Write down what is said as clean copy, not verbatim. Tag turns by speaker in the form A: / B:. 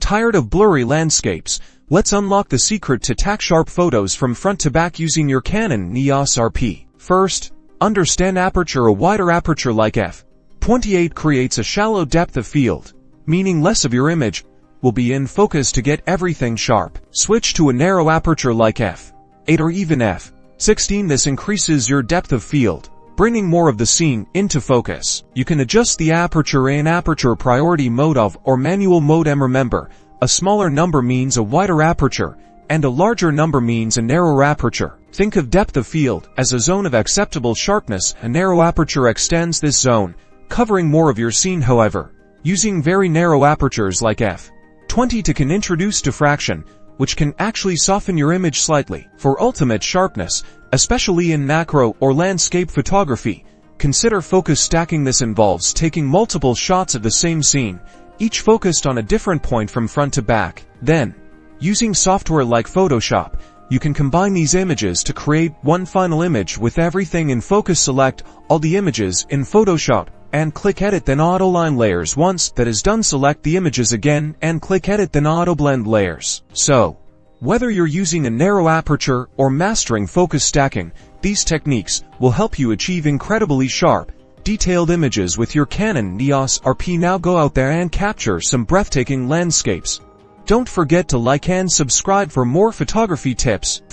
A: Tired of blurry landscapes? Let's unlock the secret to tack sharp photos from front to back using your Canon EOS Rp. First, understand aperture. A wider aperture like f/28 creates a shallow depth of field, meaning less of your image will be in focus to get everything sharp. Switch to a narrow aperture like f/8 or even f/16. This increases your depth of field, bringing more of the scene into focus. You can adjust the aperture in aperture priority mode or manual mode. Remember, a smaller number means a wider aperture, and a larger number means a narrower aperture. Think of depth of field as a zone of acceptable sharpness. A narrow aperture extends this zone, covering more of your scene. However, using very narrow apertures like f/20 can introduce diffraction, which can actually soften your image slightly. For ultimate sharpness, especially in macro or landscape photography, consider focus stacking. This involves taking multiple shots of the same scene, each focused on a different point from front to back. Then, using software like Photoshop, you can combine these images to create one final image with everything in focus. Select all the images in Photoshop and click Edit, then Auto Line Layers. Once that is done, select the images again and click Edit, then Auto Blend Layers. So, whether you're using a narrow aperture or mastering focus stacking, these techniques will help you achieve incredibly sharp, detailed images with your Canon EOS Rp. Now go out there and capture some breathtaking landscapes. Don't forget to like and subscribe for more photography tips.